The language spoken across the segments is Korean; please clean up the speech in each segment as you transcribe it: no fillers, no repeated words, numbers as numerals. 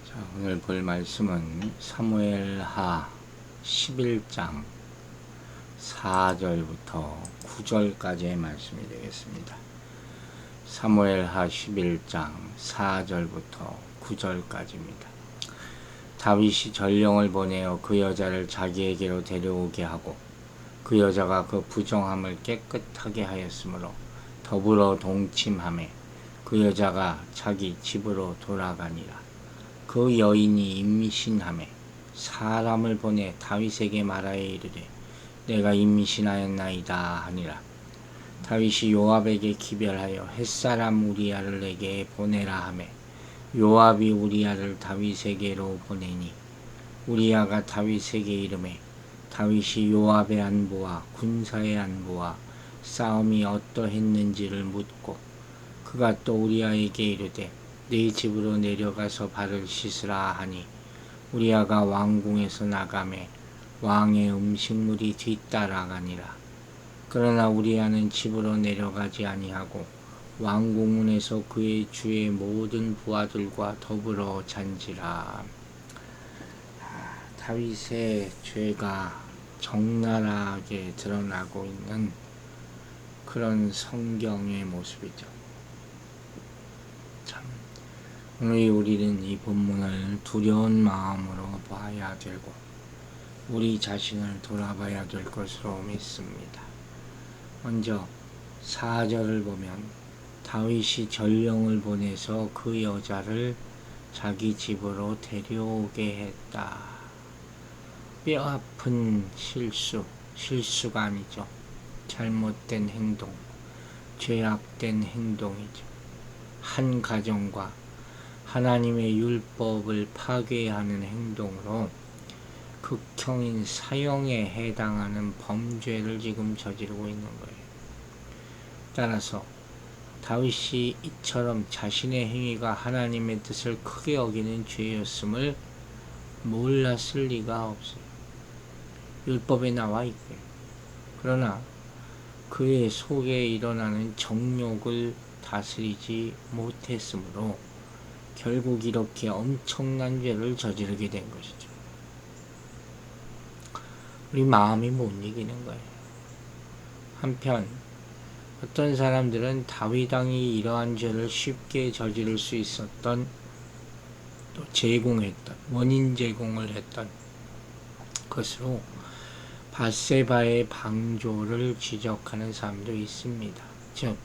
자, 오늘 볼 말씀은 사무엘하 11장 4절부터 9절까지의 말씀이 되겠습니다. 사무엘하 11장 4절부터 9절까지입니다. 다윗이 전령을 보내어 그 여자를 자기에게로 데려오게 하고 그 여자가 그 부정함을 깨끗하게 하였으므로 더불어 동침하매 그 여자가 자기 집으로 돌아가니라. 그 여인이 임신하매 사람을 보내 다윗에게 말하여 이르되 내가 임신하였나이다 하니라. 다윗이 요압에게 기별하여 햇사람 우리아를 내게 보내라 하매 요압이 우리아를 다윗에게로 보내니 우리아가 다윗에게 이르매 다윗이 요압의 안부와 군사의 안부와 싸움이 어떠했는지를 묻고 그가 또 우리아에게 이르되 네 집으로 내려가서 발을 씻으라 하니 우리아가 왕궁에서 나가매 왕의 음식물이 뒤따라가니라. 그러나 우리아는 집으로 내려가지 아니하고 왕궁문에서 그의 주의 모든 부하들과 더불어 잔지라. 다윗의 죄가 적나라하게 드러나고 있는 그런 성경의 모습이죠. 참, 오늘 우리는 이 본문을 두려운 마음으로 봐야 되고 우리 자신을 돌아봐야 될 것으로 믿습니다. 먼저 4절을 보면 다윗이 전령을 보내서 그 여자를 자기 집으로 데려오게 했다. 뼈아픈 실수가 아니죠. 잘못된 행동, 죄악된 행동이죠. 한 가정과 하나님의 율법을 파괴하는 행동으로 극형인 사형에 해당하는 범죄를 지금 저지르고 있는 거예요. 따라서 다윗이 이처럼 자신의 행위가 하나님의 뜻을 크게 어기는 죄였음을 몰랐을 리가 없어요. 율법에 나와 있고요. 그러나 그의 속에 일어나는 정욕을 다스리지 못했으므로 결국 이렇게 엄청난 죄를 저지르게 된 것이죠. 우리 마음이 못 이기는 거예요. 한편 어떤 사람들은 다윗 왕이 이러한 죄를 쉽게 저지를 수 있었던 또 원인 제공을 했던 것으로 밧세바의 방조를 지적하는 사람도 있습니다. 즉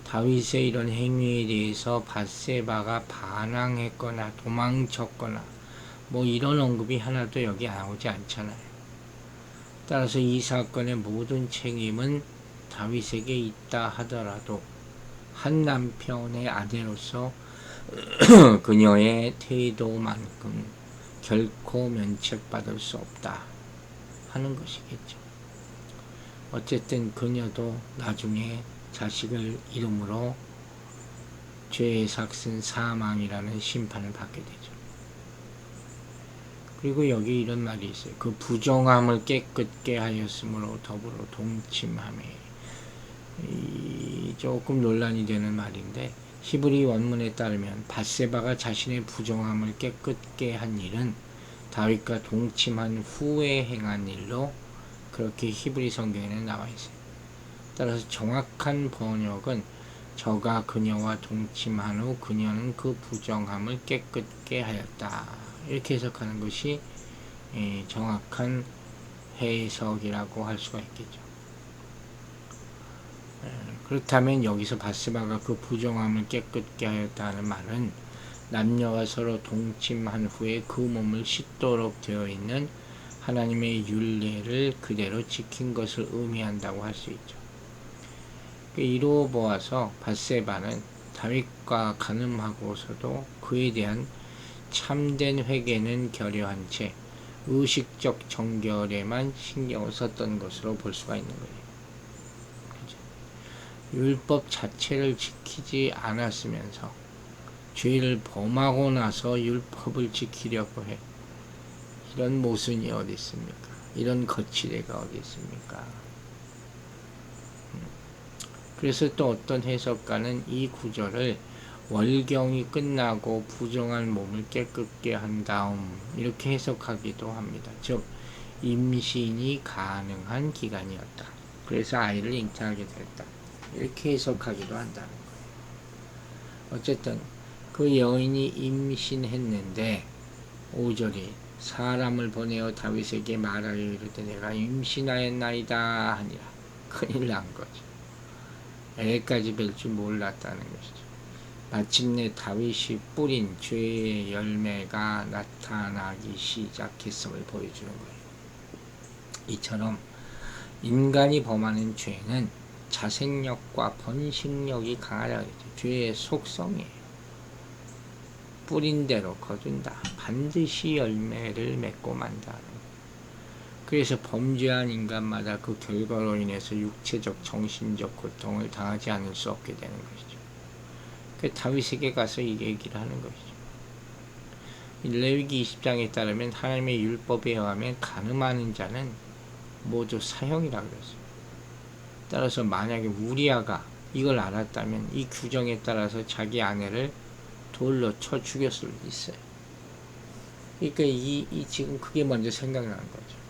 다윗의 이런 행위에 대해서 밧세바가 반항했거나 도망쳤거나 뭐 이런 언급이 하나도 여기 나오지 않잖아요. 따라서 이 사건의 모든 책임은 다윗에게 있다 하더라도 한 남편의 아내로서 그녀의 태도만큼 결코 면책받을 수 없다 하는 것이겠죠. 어쨌든 그녀도 나중에 자식을 이름으로 죄의 삭슨 사망이라는 심판을 받게 되죠. 그리고 여기 이런 말이 있어요. 그 부정함을 깨끗게 하였으므로 더불어 동침하매. 조금 논란이 되는 말인데 히브리 원문에 따르면 밧세바가 자신의 부정함을 깨끗게 한 일은 다윗과 동침한 후에 행한 일로 그렇게 히브리 성경에는 나와 있어요. 따라서 정확한 번역은 저가 그녀와 동침한 후 그녀는 그 부정함을 깨끗게 하였다. 이렇게 해석하는 것이 정확한 해석이라고 할 수가 있겠죠. 그렇다면 여기서 밧세바가 그 부정함을 깨끗게 하였다는 말은 남녀가 서로 동침한 후에 그 몸을 씻도록 되어 있는 하나님의 율례를 그대로 지킨 것을 의미한다고 할 수 있죠. 이로 보아서 밧세바는 다윗과 간음하고서도 그에 대한 참된 회개는 결여한 채 의식적 정결에만 신경을 썼던 것으로 볼 수가 있는 거예요. 율법 자체를 지키지 않았으면서 죄를 범하고 나서 율법을 지키려고 해. 이런 모순이 어디 있습니까? 이런 거칠애가 어디 있습니까? 그래서 또 어떤 해석가는 이 구절을 월경이 끝나고 부정한 몸을 깨끗게 한 다음 이렇게 해석하기도 합니다. 즉 임신이 가능한 기간이었다. 그래서 아이를 잉태하게 됐다. 이렇게 해석하기도 한다는 거예요. 어쨌든 그 여인이 임신했는데 5절이 사람을 보내어 다윗에게 말하여 이르되 내가 임신하였나이다 하니라. 큰일 난 거죠. 애까지 뵐 줄 몰랐다는 것이죠. 마침내 다윗이 뿌린 죄의 열매가 나타나기 시작했음을 보여주는 거예요. 이처럼 인간이 범하는 죄는 자생력과 번식력이 강하다. 죄의 속성이에요. 뿌린 대로 거둔다. 반드시 열매를 맺고 만다. 그래서 범죄한 인간마다 그 결과로 인해서 육체적, 정신적 고통을 당하지 않을 수 없게 되는 것이죠. 그 다윗에게 가서 이 얘기를 하는 것이죠. 레위기 20장에 따르면 하나님의 율법에 의하면 간음하는 자는 모두 사형이라고 그랬어요. 따라서 만약에 우리아가 이걸 알았다면 이 규정에 따라서 자기 아내를 돌로 쳐 죽였을 수도 있어요. 그러니까 지금 그게 먼저 생각나는 거죠.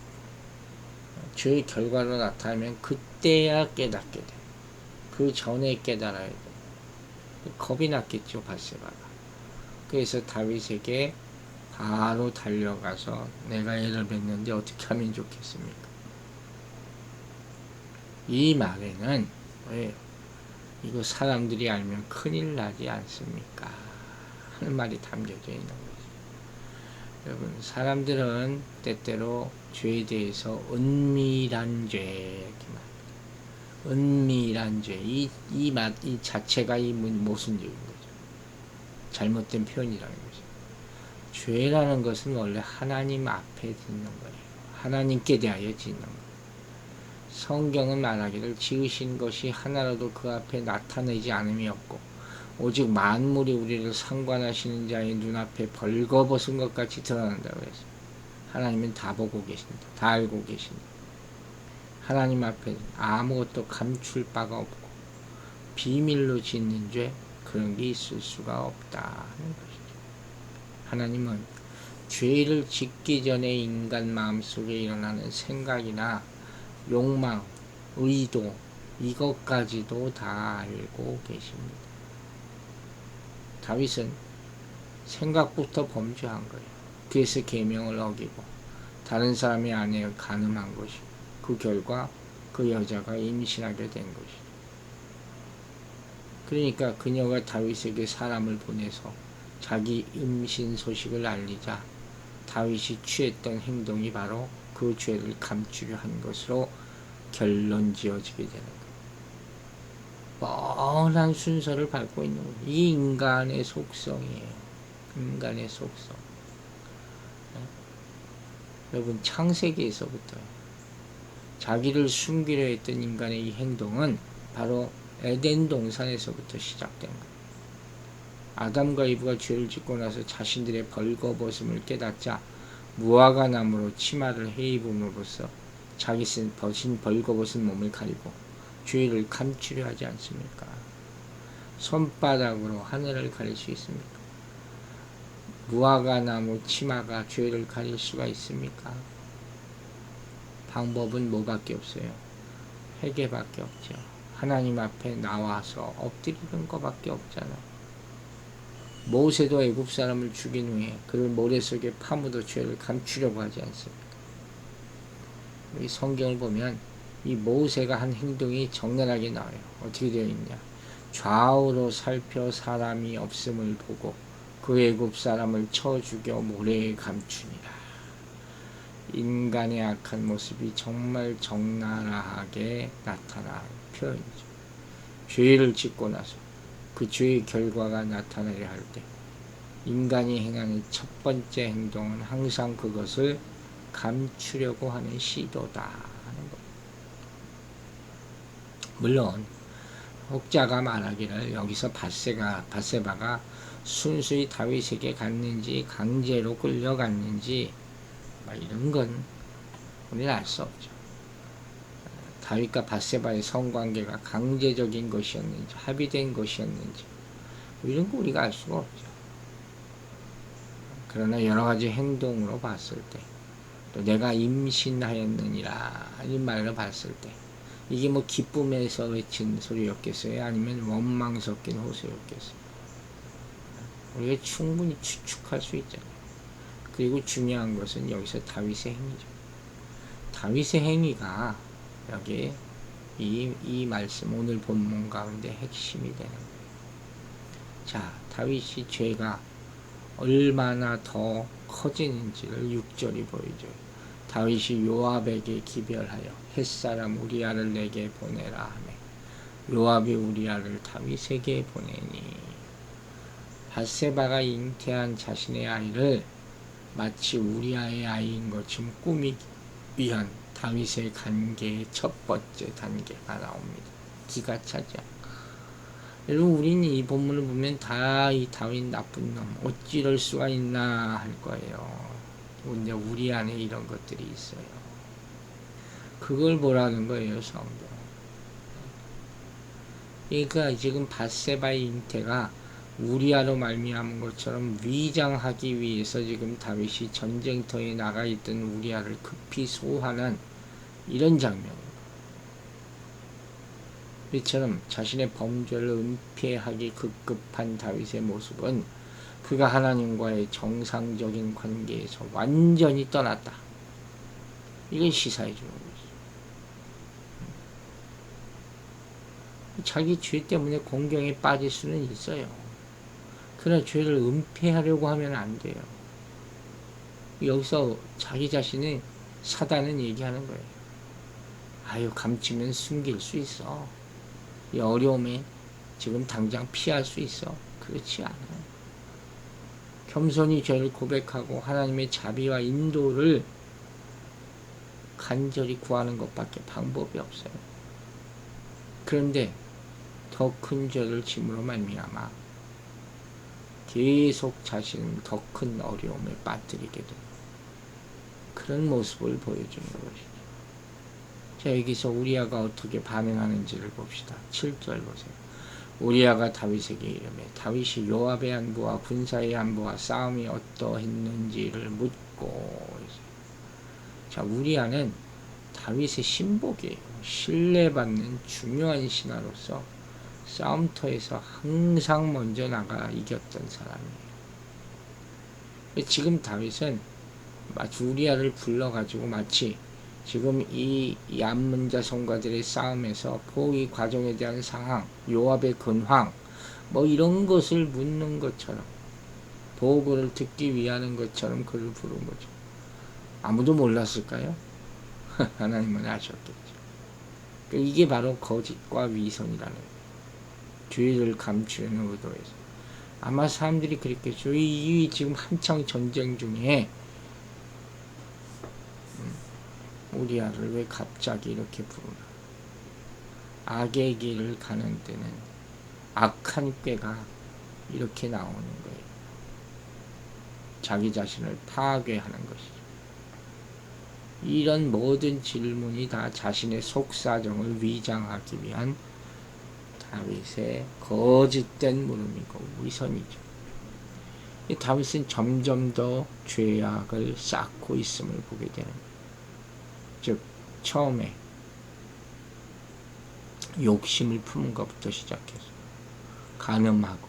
죄의 결과로 나타나면 그때야 깨닫게 돼. 그 전에 깨달아야 돼. 겁이 났겠죠, 바세바가. 그래서 다윗에게 바로 달려가서 내가 애를 뵙는데 어떻게 하면 좋겠습니까? 이 말에는 왜 이거 사람들이 알면 큰일 나지 않습니까? 하는 말이 담겨져 있는 거죠. 여러분, 사람들은 때때로 죄에 대해서 은밀한 죄, 은밀한 죄, 이 자체가 이 모순적인 거죠. 잘못된 표현이라는 거죠. 죄라는 것은 원래 하나님 앞에 짓는 거예요. 하나님께 대하여 짓는 거예요. 성경은 말하기를 지으신 것이 하나라도 그 앞에 나타내지 않음이 없고 오직 만물이 우리를 상관하시는 자의 눈앞에 벌거벗은 것 같이 드러난다고 했어요. 하나님은 다 보고 계신다. 다 알고 계신다. 하나님 앞에 아무것도 감출 바가 없고 비밀로 짓는 죄 그런 게 있을 수가 없다는 것이죠. 하나님은 죄를 짓기 전에 인간 마음속에 일어나는 생각이나 욕망, 의도 이것까지도 다 알고 계십니다. 다윗은 생각부터 범죄한 거예요. 그래서 계명을 어기고 다른 사람의 아내를 간음한 것이고 그 결과 그 여자가 임신하게 된 것이죠. 그러니까 그녀가 다윗에게 사람을 보내서 자기 임신 소식을 알리자 다윗이 취했던 행동이 바로 그 죄를 감추려 한 것으로 결론 지어지게 되는 거예요. 뻔한 순서를 밟고 있는 거예요. 이 인간의 속성이에요. 인간의 속성. 네? 여러분, 창세기에서부터요. 자기를 숨기려 했던 인간의 이 행동은 바로 에덴 동산에서부터 시작된 거예요. 아담과 이브가 죄를 짓고 나서 자신들의 벌거벗음을 깨닫자 무화과 나무로 치마를 해입음으로써 자기 벗은 벌거벗은 몸을 가리고 죄를 감추려 하지 않습니까? 손바닥으로 하늘을 가릴 수 있습니까? 무화과 나무 치마가 죄를 가릴 수가 있습니까? 방법은 뭐밖에 없어요? 회개밖에 없죠. 하나님 앞에 나와서 엎드리는 것밖에 없잖아요. 모세도 애굽 사람을 죽인 후에 그를 모래 속에 파묻어 죄를 감추려고 하지 않습니까? 이 성경을 보면 이 모세가 한 행동이 적나라하게 나와요. 어떻게 되어 있냐? 좌우로 살펴 사람이 없음을 보고 그 애굽 사람을 쳐 죽여 모래에 감추니라. 인간의 악한 모습이 정말 적나라하게 나타난 표현이죠. 죄를 짓고 나서 그 죄의 결과가 나타나려 할 때 인간이 행하는 첫 번째 행동은 항상 그것을 감추려고 하는 시도다 하는 거예요. 물론 혹자가 말하기를 여기서 바세바가 순수히 다윗에게 갔는지 강제로 끌려갔는지 이런 건 우리는 알 수 없죠. 다윗과 바세바의 성관계가 강제적인 것이었는지 합의된 것이었는지 이런 거 우리가 알 수가 없죠. 그러나 여러 가지 행동으로 봤을 때, 또 내가 임신하였느니라 이 말을 봤을 때, 이게 뭐 기쁨에서 외친 소리였겠어요? 아니면 원망 섞인 호소였겠어요? 우리가 충분히 추측할 수 있잖아요. 그리고 중요한 것은 여기서 다윗의 행위죠. 다윗의 행위가 여기에 이 말씀 오늘 본문 가운데 핵심이 되는 거예요. 자, 다윗이 죄가 얼마나 더 커지는지를 6절이 보여줘요. 다윗이 요압에게 기별하여 햇사람 우리아를 내게 보내라 하매 요압이 우리아를 다윗에게 보내니 밧세바가 잉태한 자신의 아이를 마치 우리아의 아이인 것처럼 꾸미기 위한 다윗의 관계의 첫 번째 단계가 나옵니다. 기가 차죠. 여러분, 우리는 이 본문을 보면 다 이 다윗 나쁜 놈 어찌 이럴 수가 있나 할 거예요. 근데 우리 안에 이런 것들이 있어요. 그걸 보라는 거예요, 성도. 그러니까 지금 밧세바의 잉태가 우리아로 말미암은 것처럼 위장하기 위해서 지금 다윗이 전쟁터에 나가 있던 우리아를 급히 소환한 이런 장면. 이처럼 자신의 범죄를 은폐하기 급급한 다윗의 모습은 그가 하나님과의 정상적인 관계에서 완전히 떠났다. 이걸 시사해 주는 거죠. 자기 죄 때문에 공경에 빠질 수는 있어요. 그러나 죄를 은폐하려고 하면 안 돼요. 여기서 자기 자신이 사단은 얘기하는 거예요. 아유, 감추면 숨길 수 있어. 이 어려움에 지금 당장 피할 수 있어. 그렇지 않아요. 겸손히 죄를 고백하고 하나님의 자비와 인도를 간절히 구하는 것밖에 방법이 없어요. 그런데 더 큰 죄를 짐으로 말미암아 계속 자신을 더 큰 어려움에 빠뜨리게 되는 그런 모습을 보여주는 것이죠. 자, 여기서 우리아가 어떻게 반응하는지를 봅시다. 7절 보세요. 우리아가 다윗에게 이르매 다윗이 요압의 안부와 군사의 안부와 싸움이 어떠했는지를 묻고. 자, 우리아는 다윗의 신복이에요. 신뢰받는 중요한 신하로서 싸움터에서 항상 먼저 나가 이겼던 사람이에요. 지금 다윗은 마치 우리아를 불러가지고 마치 지금 이 암문자 성과들의 싸움에서 포위 과정에 대한 상황, 요압의 근황, 뭐 이런 것을 묻는 것처럼 보고를 듣기 위하는 것처럼 그를 부른 거죠. 아무도 몰랐을까요? 하나님은 아셨겠죠. 이게 바로 거짓과 위선이라는 거예요. 죄를 감추려는 의도에서. 아마 사람들이 그랬겠죠. 이 지금 한창 전쟁 중에 우리아를 왜 갑자기 이렇게 부르나. 악의 길을 가는 때는 악한 꾀가 이렇게 나오는 거예요. 자기 자신을 파괴하는 것이죠. 이런 모든 질문이 다 자신의 속사정을 위장하기 위한 다윗의 거짓된 물음이고 위선이죠. 다윗은 점점 더 죄악을 쌓고 있음을 보게 되는 거예요. 즉 처음에 욕심을 품은 것부터 시작해서 간음하고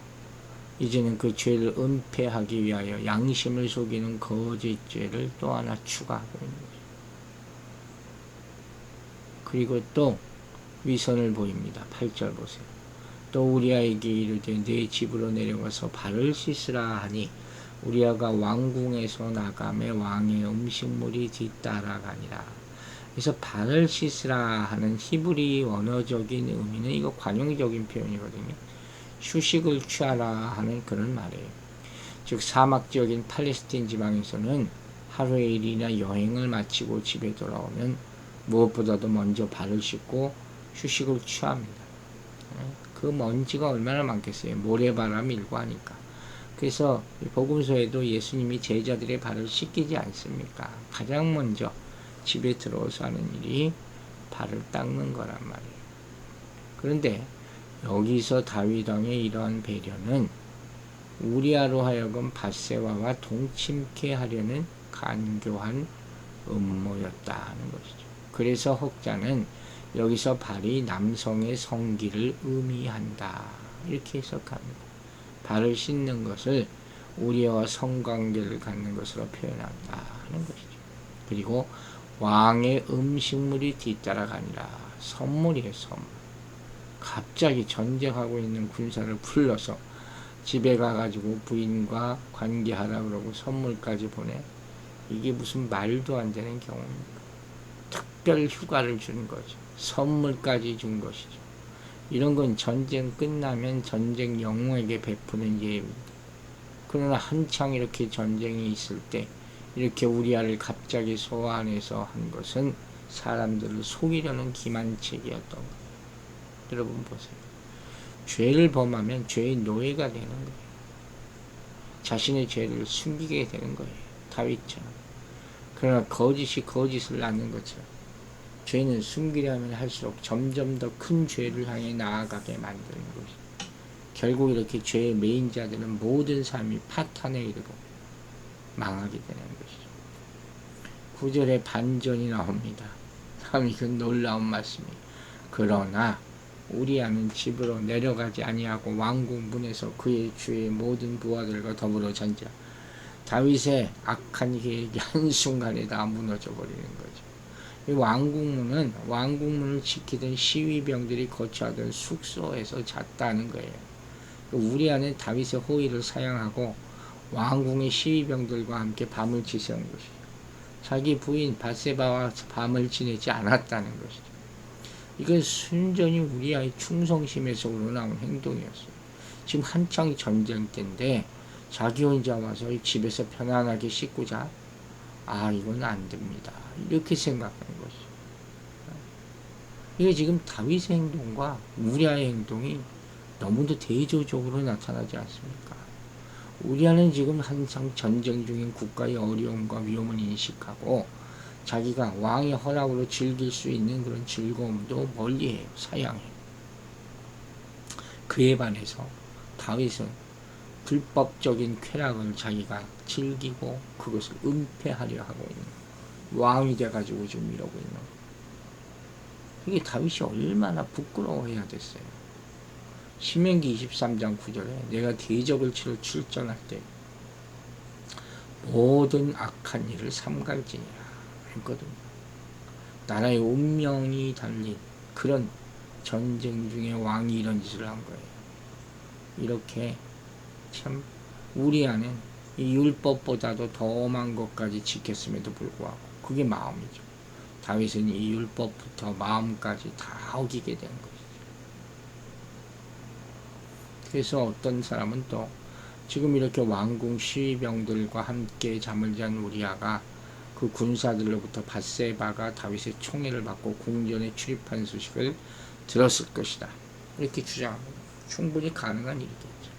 이제는 그 죄를 은폐하기 위하여 양심을 속이는 거짓 죄를 또 하나 추가하고 있는 거죠. 그리고 또 위선을 보입니다. 8절 보세요. 또 우리아에게 이르되 내 집으로 내려가서 발을 씻으라 하니 우리아가 왕궁에서 나가매 왕의 음식물이 뒤따라가니라. 그래서 발을 씻으라 하는 히브리 원어적인 의미는 이거 관용적인 표현이거든요. 휴식을 취하라 하는 그런 말이에요. 즉 사막지역인 팔레스틴 지방에서는 하루에 일이나 여행을 마치고 집에 돌아오면 무엇보다도 먼저 발을 씻고 휴식을 취합니다. 그 먼지가 얼마나 많겠어요. 모래바람 일고 하니까. 그래서 복음서에도 예수님이 제자들의 발을 씻기지 않습니까? 가장 먼저 집에 들어와서 하는 일이 발을 닦는 거란 말이에요. 그런데 여기서 다윗 왕의 이러한 배려는 우리아로 하여금 밧세바와 동침케 하려는 간교한 음모였다 하는 것이죠. 그래서 혹자는 여기서 발이 남성의 성기를 의미한다 이렇게 해석합니다. 발을 씻는 것을 우리와 성관계를 갖는 것으로 표현한다 하는 것이죠. 그리고 왕의 음식물이 뒤따라가니라. 선물이에요, 선물. 갑자기 전쟁하고 있는 군사를 불러서 집에 가가지고 부인과 관계하라 그러고 선물까지 보내. 이게 무슨 말도 안 되는 경우입니까? 특별 휴가를 주는 거죠. 선물까지 준 것이죠. 이런 건 전쟁 끝나면 전쟁 영웅에게 베푸는 예입니다. 그러나 한창 이렇게 전쟁이 있을 때 이렇게 우리아를 갑자기 소환해서 한 것은 사람들을 속이려는 기만책이었던 거예요. 여러분 보세요. 죄를 범하면 죄의 노예가 되는 거예요. 자신의 죄를 숨기게 되는 거예요. 다윗처럼. 그러나 거짓이 거짓을 낳는 것처럼 죄는 숨기려면 할수록 점점 더 큰 죄를 향해 나아가게 만드는 것이죠. 결국 이렇게 죄의 메인 자들은 모든 삶이 파탄에 이르고 망하게 되는 것이죠. 9절에 반전이 나옵니다. 참 이건 놀라운 말씀이에요. 그러나 우리아는 집으로 내려가지 아니하고 왕궁 문에서 그의 주의 모든 부하들과 더불어 잔지하. 다윗의 악한 계획이 한순간에 다 무너져 버리는 거죠. 이 왕궁문을 지키던 시위병들이 거처하던 숙소에서 잤다는 거예요. 우리아는 다윗의 호의를 사용하고 왕궁의 시위병들과 함께 밤을 지새운 것이죠. 자기 부인 밧세바와 밤을 지내지 않았다는 것이죠. 이건 순전히 우리아의 충성심에서 우러나온 행동이었어요. 지금 한창 전쟁 때인데 자기 혼자 와서 집에서 편안하게 씻고 자? 이건 안 됩니다. 이렇게 생각하는 것이죠. 이게 지금 다윗의 행동과 우리아의 행동이 너무도 대조적으로 나타나지 않습니까? 우리아는 지금 한창 전쟁 중인 국가의 어려움과 위험을 인식하고 자기가 왕의 허락으로 즐길 수 있는 그런 즐거움도 멀리해요. 사양해요. 그에 반해서 다윗은 불법적인 쾌락을 자기가 즐기고 그것을 은폐하려 하고 있는 거예요. 왕이 돼가지고 지금 이러고 있는 거예요. 이게 다윗이 얼마나 부끄러워해야 됐어요. 신명기 23장 9절에 내가 대적을 치러 출전할 때 모든 악한 일을 삼갈지니라 했거든요. 나라의 운명이 달린 그런 전쟁 중에 왕이 이런 짓을 한 거예요. 이렇게 참 우리아는 이 율법보다도 더 엄한 것까지 지켰음에도 불구하고 그게 마음이죠. 다윗은 이 율법부터 마음까지 다 어기게 된 것이죠. 그래서 어떤 사람은 또 지금 이렇게 왕궁 시위병들과 함께 잠을 잔 우리아가 그 군사들로부터 밧세바가 다윗의 총애를 받고 궁전에 출입한 소식을 들었을 것이다. 이렇게 주장합니다. 충분히 가능한 일이겠죠.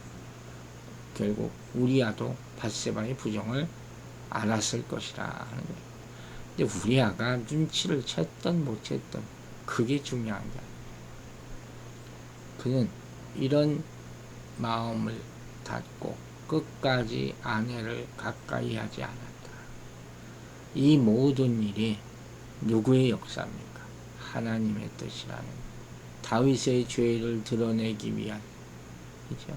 결국 우리아도 밧세바의 부정을 알았을 것이라 하는 거예요. 근데 우리아가 눈치를 챘던 못 챘던 그게 중요한 게 아니에요. 그는 이런 마음을 닫고 끝까지 아내를 가까이 하지 않았다. 이 모든 일이 누구의 역사입니까? 하나님의 뜻이라는 다윗의 죄를 드러내기 위한, 그죠?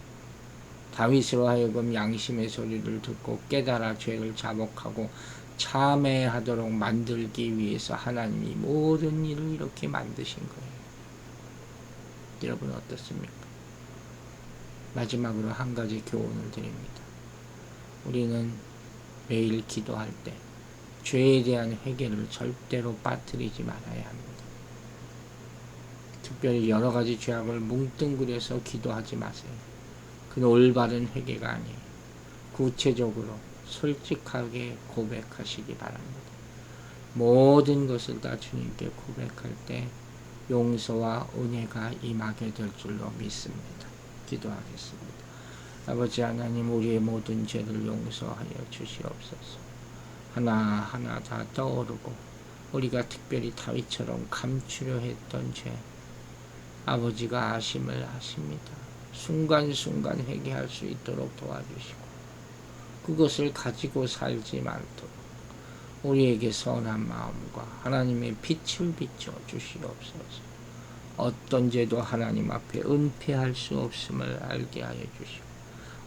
다윗으로 하여금 양심의 소리를 듣고 깨달아 죄를 자복하고 참회하도록 만들기 위해서 하나님이 모든 일을 이렇게 만드신 거예요. 여러분 어떻습니까? 마지막으로 한 가지 교훈을 드립니다. 우리는 매일 기도할 때 죄에 대한 회개를 절대로 빠뜨리지 말아야 합니다. 특별히 여러 가지 죄악을 뭉뚱그려서 기도하지 마세요. 그건 올바른 회개가 아니에요. 구체적으로 솔직하게 고백하시기 바랍니다. 모든 것을 다 주님께 고백할 때 용서와 은혜가 임하게 될 줄로 믿습니다. 기도하겠습니다. 아버지 하나님, 우리의 모든 죄를 용서하여 주시옵소서. 하나하나 다 떠오르고 우리가 특별히 다윗처럼 감추려 했던 죄 아버지가 아심을 하십니다. 순간순간 회개할 수 있도록 도와주시고 그것을 가지고 살지 않도록 우리에게 선한 마음과 하나님의 빛을 비춰 주시옵소서. 어떤 죄도 하나님 앞에 은폐할 수 없음을 알게 하여 주시고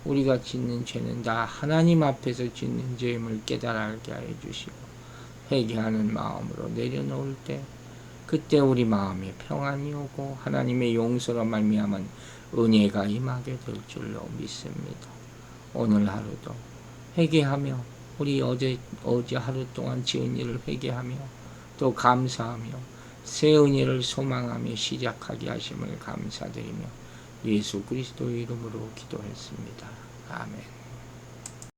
우리가 짓는 죄는 다 하나님 앞에서 짓는 죄임을 깨달아 알게 하여 주시고 회개하는 마음으로 내려놓을 때 그때 우리 마음에 평안이 오고 하나님의 용서로 말미암은 은혜가 임하게 될 줄로 믿습니다. 오늘 하루도 회개하며 우리 어제 하루 동안 지은 일을 회개하며 또 감사하며 새 은혜를 소망하며 시작하게 하심을 감사드리며 예수 그리스도의 이름으로 기도했습니다. 아멘.